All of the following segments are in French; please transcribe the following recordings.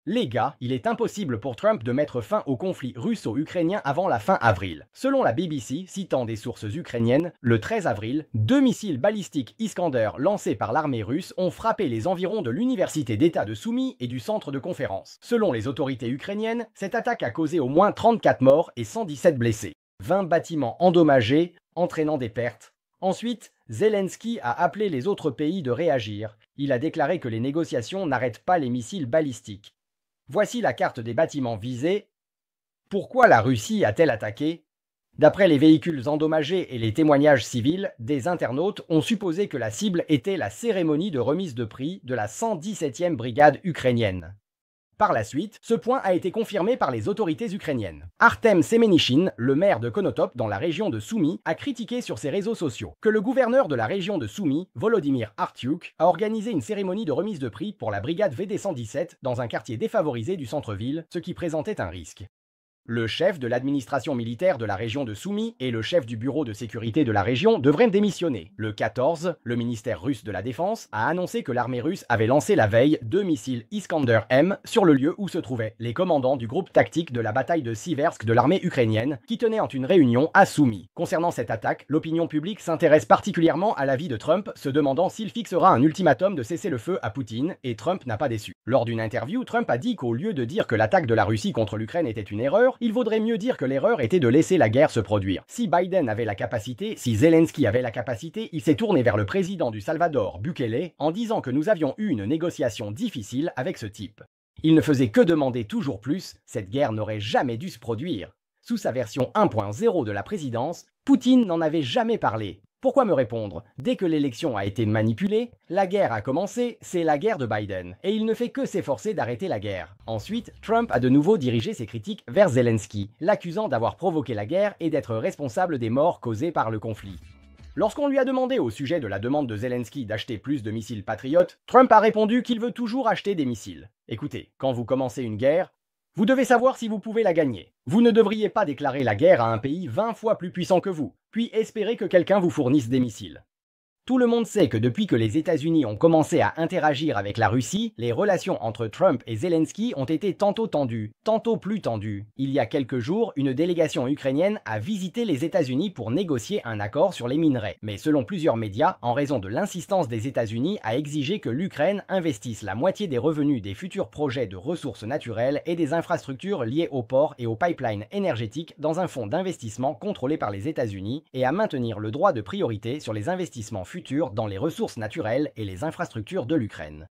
Les gars, il est impossible pour Trump de mettre fin au conflit russo-ukrainien avant la fin avril. Selon la BBC, citant des sources ukrainiennes, le 13 avril, 2 missiles balistiques Iskander lancés par l'armée russe ont frappé les environs de l'université d'État de Soumy et du centre de conférence. Selon les autorités ukrainiennes, cette attaque a causé au moins 34 morts et 117 blessés. 20 bâtiments endommagés, entraînant des pertes. Ensuite, Zelensky a appelé les autres pays de réagir. Il a déclaré que les négociations n'arrêtent pas les missiles balistiques. Voici la carte des bâtiments visés. Pourquoi la Russie a-t-elle attaqué? D'après les véhicules endommagés et les témoignages civils, des internautes ont supposé que la cible était la cérémonie de remise de prix de la 117e brigade ukrainienne. Par la suite, ce point a été confirmé par les autorités ukrainiennes. Artem Semenichin, le maire de Konotop dans la région de Soumy, a critiqué sur ses réseaux sociaux que le gouverneur de la région de Soumy, Volodymyr Artyuk, a organisé une cérémonie de remise de prix pour la brigade VD 117 dans un quartier défavorisé du centre-ville, ce qui présentait un risque. Le chef de l'administration militaire de la région de Soumy et le chef du bureau de sécurité de la région devraient démissionner. Le 14, le ministère russe de la Défense a annoncé que l'armée russe avait lancé la veille 2 missiles Iskander-M sur le lieu où se trouvaient les commandants du groupe tactique de la bataille de Siversk de l'armée ukrainienne qui tenaient en une réunion à Soumy. Concernant cette attaque, l'opinion publique s'intéresse particulièrement à l'avis de Trump, se demandant s'il fixera un ultimatum de cessez-le-feu à Poutine, et Trump n'a pas déçu. Lors d'une interview, Trump a dit qu'au lieu de dire que l'attaque de la Russie contre l'Ukraine était une erreur, il vaudrait mieux dire que l'erreur était de laisser la guerre se produire. Si Biden avait la capacité, si Zelensky avait la capacité, il s'est tourné vers le président du Salvador, Bukele, en disant que nous avions eu une négociation difficile avec ce type. Il ne faisait que demander toujours plus, cette guerre n'aurait jamais dû se produire. Sous sa version 1.0 de la présidence, Poutine n'en avait jamais parlé. Pourquoi me répondre? Dès que l'élection a été manipulée, la guerre a commencé, c'est la guerre de Biden, et il ne fait que s'efforcer d'arrêter la guerre. Ensuite, Trump a de nouveau dirigé ses critiques vers Zelensky, l'accusant d'avoir provoqué la guerre et d'être responsable des morts causées par le conflit. Lorsqu'on lui a demandé au sujet de la demande de Zelensky d'acheter plus de missiles Patriot, Trump a répondu qu'il veut toujours acheter des missiles. Écoutez, quand vous commencez une guerre, vous devez savoir si vous pouvez la gagner. Vous ne devriez pas déclarer la guerre à un pays 20 fois plus puissant que vous, puis espérer que quelqu'un vous fournisse des missiles. Tout le monde sait que depuis que les États-Unis ont commencé à interagir avec la Russie, les relations entre Trump et Zelensky ont été tantôt tendues, tantôt plus tendues. Il y a quelques jours, une délégation ukrainienne a visité les États-Unis pour négocier un accord sur les minerais. Mais selon plusieurs médias, en raison de l'insistance des États-Unis à exiger que l'Ukraine investisse la moitié des revenus des futurs projets de ressources naturelles et des infrastructures liées aux ports et aux pipelines énergétiques dans un fonds d'investissement contrôlé par les États-Unis et à maintenir le droit de priorité sur les investissements futurs dans les ressources naturelles et les infrastructures de l'Ukraine.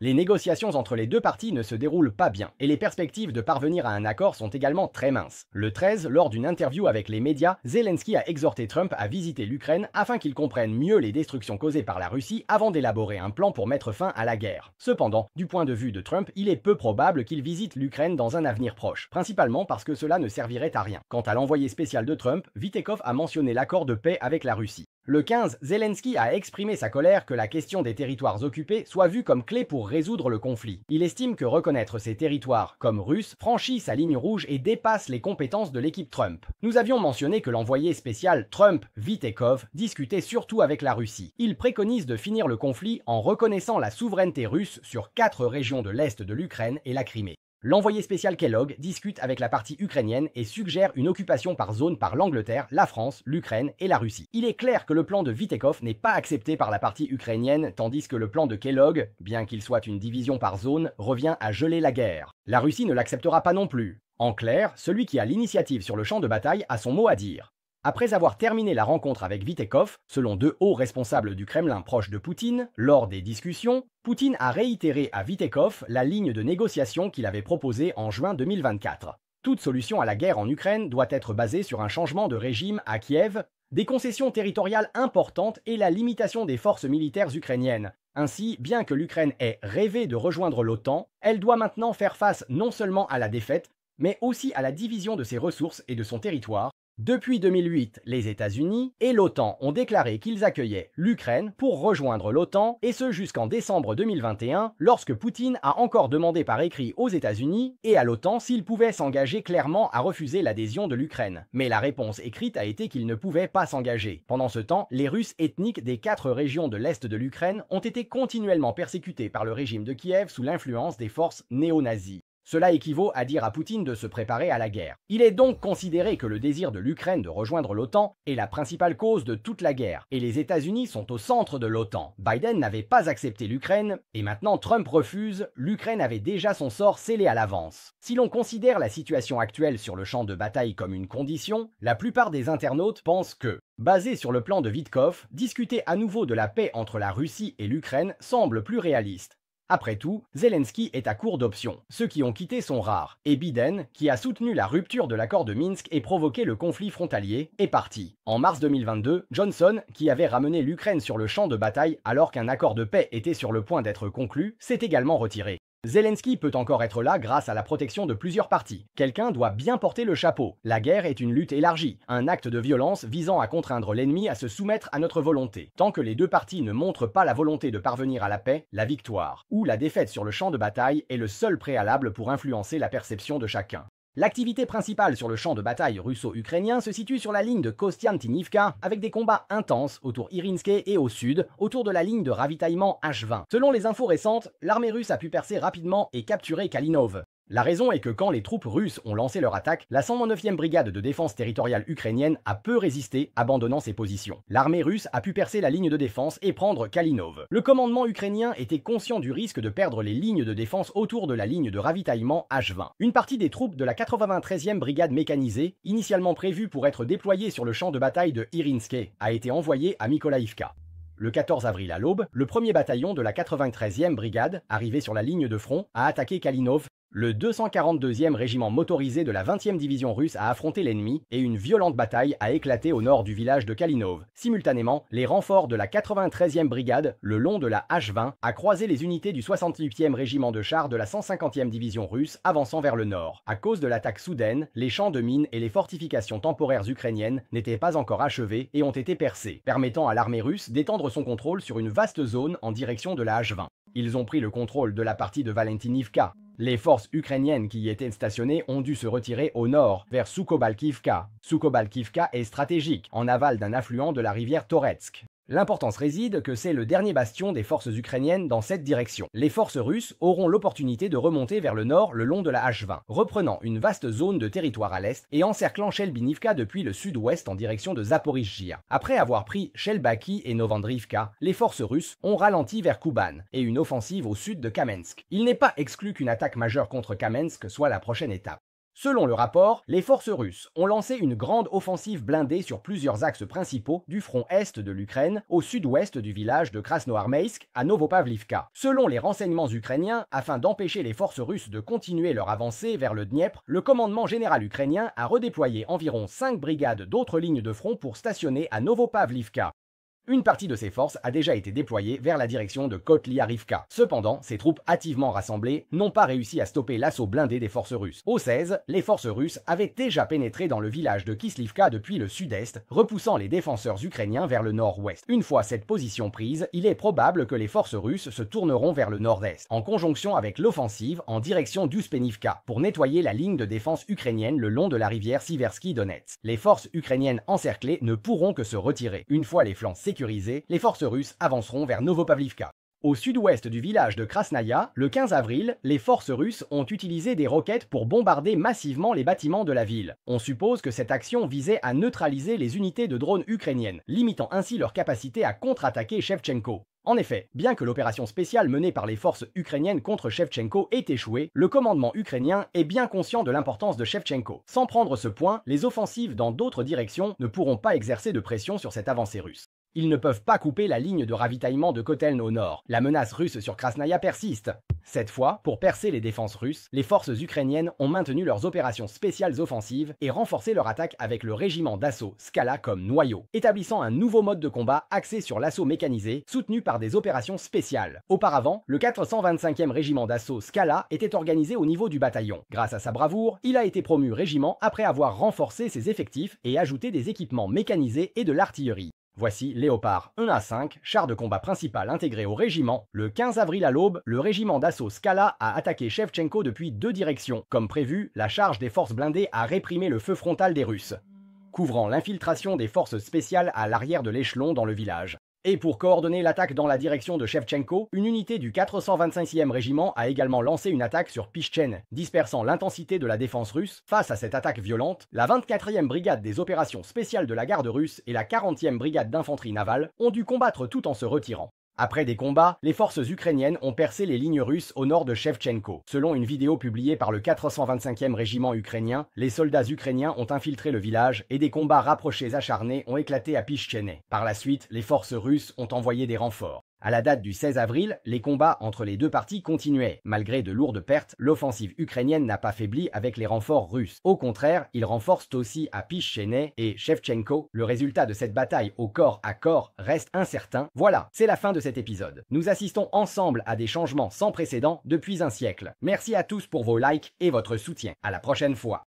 Les négociations entre les deux parties ne se déroulent pas bien, et les perspectives de parvenir à un accord sont également très minces. Le 13, lors d'une interview avec les médias, Zelensky a exhorté Trump à visiter l'Ukraine afin qu'il comprenne mieux les destructions causées par la Russie avant d'élaborer un plan pour mettre fin à la guerre. Cependant, du point de vue de Trump, il est peu probable qu'il visite l'Ukraine dans un avenir proche, principalement parce que cela ne servirait à rien. Quant à l'envoyé spécial de Trump, Vitekov a mentionné l'accord de paix avec la Russie. Le 15, Zelensky a exprimé sa colère que la question des territoires occupés soit vue comme clé pour résoudre le conflit. Il estime que reconnaître ces territoires comme russes franchit sa ligne rouge et dépasse les compétences de l'équipe Trump. Nous avions mentionné que l'envoyé spécial Trump-Vitekov discutait surtout avec la Russie. Il préconise de finir le conflit en reconnaissant la souveraineté russe sur 4 régions de l'est de l'Ukraine et la Crimée. L'envoyé spécial Kellogg discute avec la partie ukrainienne et suggère une occupation par zone par l'Angleterre, la France, l'Ukraine et la Russie. Il est clair que le plan de Vitekov n'est pas accepté par la partie ukrainienne, tandis que le plan de Kellogg, bien qu'il soit une division par zone, revient à geler la guerre. La Russie ne l'acceptera pas non plus. En clair, celui qui a l'initiative sur le champ de bataille a son mot à dire. Après avoir terminé la rencontre avec Vitekov, selon 2 hauts responsables du Kremlin proches de Poutine, lors des discussions, Poutine a réitéré à Vitekov la ligne de négociation qu'il avait proposée en juin 2024. Toute solution à la guerre en Ukraine doit être basée sur un changement de régime à Kiev, des concessions territoriales importantes et la limitation des forces militaires ukrainiennes. Ainsi, bien que l'Ukraine ait rêvé de rejoindre l'OTAN, elle doit maintenant faire face non seulement à la défaite, mais aussi à la division de ses ressources et de son territoire. Depuis 2008, les États-Unis et l'OTAN ont déclaré qu'ils accueillaient l'Ukraine pour rejoindre l'OTAN, et ce jusqu'en décembre 2021, lorsque Poutine a encore demandé par écrit aux États-Unis et à l'OTAN s'ils pouvaient s'engager clairement à refuser l'adhésion de l'Ukraine. Mais la réponse écrite a été qu'ils ne pouvaient pas s'engager. Pendant ce temps, les Russes ethniques des 4 régions de l'Est de l'Ukraine ont été continuellement persécutés par le régime de Kiev sous l'influence des forces néo-nazies. Cela équivaut à dire à Poutine de se préparer à la guerre. Il est donc considéré que le désir de l'Ukraine de rejoindre l'OTAN est la principale cause de toute la guerre, et les États-Unis sont au centre de l'OTAN. Biden n'avait pas accepté l'Ukraine, et maintenant Trump refuse, l'Ukraine avait déjà son sort scellé à l'avance. Si l'on considère la situation actuelle sur le champ de bataille comme une condition, la plupart des internautes pensent que, basé sur le plan de Witkoff, discuter à nouveau de la paix entre la Russie et l'Ukraine semble plus réaliste. Après tout, Zelensky est à court d'options. Ceux qui ont quitté sont rares, et Biden, qui a soutenu la rupture de l'accord de Minsk et provoqué le conflit frontalier, est parti. En mars 2022, Johnson, qui avait ramené l'Ukraine sur le champ de bataille alors qu'un accord de paix était sur le point d'être conclu, s'est également retiré. Zelensky peut encore être là grâce à la protection de plusieurs parties. Quelqu'un doit bien porter le chapeau. La guerre est une lutte élargie, un acte de violence visant à contraindre l'ennemi à se soumettre à notre volonté. Tant que les deux parties ne montrent pas la volonté de parvenir à la paix, la victoire ou la défaite sur le champ de bataille est le seul préalable pour influencer la perception de chacun. L'activité principale sur le champ de bataille russo-ukrainien se situe sur la ligne de Kostiantynivka, avec des combats intenses autour Irinske et au sud, autour de la ligne de ravitaillement H20. Selon les infos récentes, l'armée russe a pu percer rapidement et capturer Kalinov. La raison est que quand les troupes russes ont lancé leur attaque, la 109e brigade de défense territoriale ukrainienne a peu résisté, abandonnant ses positions. L'armée russe a pu percer la ligne de défense et prendre Kalinov. Le commandement ukrainien était conscient du risque de perdre les lignes de défense autour de la ligne de ravitaillement H20. Une partie des troupes de la 93e brigade mécanisée, initialement prévue pour être déployée sur le champ de bataille de Irinske, a été envoyée à Mykolaïvka. Le 14 avril à l'aube, le 1er bataillon de la 93e brigade, arrivé sur la ligne de front, a attaqué Kalinov. Le 242e régiment motorisé de la 20e division russe a affronté l'ennemi et une violente bataille a éclaté au nord du village de Kalinov. Simultanément, les renforts de la 93e brigade, le long de la H20, a croisé les unités du 68e régiment de chars de la 150e division russe avançant vers le nord. À cause de l'attaque soudaine, les champs de mines et les fortifications temporaires ukrainiennes n'étaient pas encore achevés et ont été percés, permettant à l'armée russe d'étendre son contrôle sur une vaste zone en direction de la H20. Ils ont pris le contrôle de la partie de Valentinivka. Les forces ukrainiennes qui y étaient stationnées ont dû se retirer au nord, vers Soukhobalkivka. Soukhobalkivka est stratégique, en aval d'un affluent de la rivière Toretsk. L'importance réside que c'est le dernier bastion des forces ukrainiennes dans cette direction. Les forces russes auront l'opportunité de remonter vers le nord le long de la H20, reprenant une vaste zone de territoire à l'est et encerclant Shelbinivka depuis le sud-ouest en direction de Zaporizhzhia. Après avoir pris Shelbaki et Novandrivka, les forces russes ont ralenti vers Kuban et une offensive au sud de Kamensk. Il n'est pas exclu qu'une attaque majeure contre Kamensk soit la prochaine étape. Selon le rapport, les forces russes ont lancé une grande offensive blindée sur plusieurs axes principaux du front est de l'Ukraine, au sud-ouest du village de Krasnoarmeïsk à Novopavlivka. Selon les renseignements ukrainiens, afin d'empêcher les forces russes de continuer leur avancée vers le Dniepr, le commandement général ukrainien a redéployé environ 5 brigades d'autres lignes de front pour stationner à Novopavlivka. Une partie de ces forces a déjà été déployée vers la direction de Kotlyarivka. Cependant, ces troupes hâtivement rassemblées n'ont pas réussi à stopper l'assaut blindé des forces russes. Au 16, les forces russes avaient déjà pénétré dans le village de Kislivka depuis le sud-est, repoussant les défenseurs ukrainiens vers le nord-ouest. Une fois cette position prise, il est probable que les forces russes se tourneront vers le nord-est, en conjonction avec l'offensive en direction d'Uspenivka, pour nettoyer la ligne de défense ukrainienne le long de la rivière Siversky-Donetsk. Les forces ukrainiennes encerclées ne pourront que se retirer. Une fois les flancs sécurisés, les forces russes avanceront vers Novopavlivka. Au sud-ouest du village de Krasnaya, le 15 avril, les forces russes ont utilisé des roquettes pour bombarder massivement les bâtiments de la ville. On suppose que cette action visait à neutraliser les unités de drones ukrainiennes, limitant ainsi leur capacité à contre-attaquer Shevchenko. En effet, bien que l'opération spéciale menée par les forces ukrainiennes contre Shevchenko ait échoué, le commandement ukrainien est bien conscient de l'importance de Shevchenko. Sans prendre ce point, les offensives dans d'autres directions ne pourront pas exercer de pression sur cette avancée russe. Ils ne peuvent pas couper la ligne de ravitaillement de Koteln au nord. La menace russe sur Krasnaya persiste. Cette fois, pour percer les défenses russes, les forces ukrainiennes ont maintenu leurs opérations spéciales offensives et renforcé leur attaque avec le régiment d'assaut Skala comme noyau, établissant un nouveau mode de combat axé sur l'assaut mécanisé, soutenu par des opérations spéciales. Auparavant, le 425e régiment d'assaut Skala était organisé au niveau du bataillon. Grâce à sa bravoure, il a été promu régiment après avoir renforcé ses effectifs et ajouté des équipements mécanisés et de l'artillerie. Voici Léopard 1A5, char de combat principal intégré au régiment. Le 15 avril à l'aube, le régiment d'assaut Skala a attaqué Shevchenko depuis 2 directions. Comme prévu, la charge des forces blindées a réprimé le feu frontal des Russes, couvrant l'infiltration des forces spéciales à l'arrière de l'échelon dans le village. Et pour coordonner l'attaque dans la direction de Shevchenko, une unité du 425e régiment a également lancé une attaque sur Pischchen, dispersant l'intensité de la défense russe. Face à cette attaque violente, la 24e brigade des opérations spéciales de la garde russe et la 40e brigade d'infanterie navale ont dû combattre tout en se retirant. Après des combats, les forces ukrainiennes ont percé les lignes russes au nord de Shevchenko. Selon une vidéo publiée par le 425e régiment ukrainien, les soldats ukrainiens ont infiltré le village et des combats rapprochés acharnés ont éclaté à Pischene. Par la suite, les forces russes ont envoyé des renforts. À la date du 16 avril, les combats entre les deux parties continuaient. Malgré de lourdes pertes, l'offensive ukrainienne n'a pas faibli avec les renforts russes. Au contraire, ils renforcent aussi à Pischene et Shevchenko. Le résultat de cette bataille au corps à corps reste incertain. Voilà, c'est la fin de cet épisode. Nous assistons ensemble à des changements sans précédent depuis un siècle. Merci à tous pour vos likes et votre soutien. À la prochaine fois.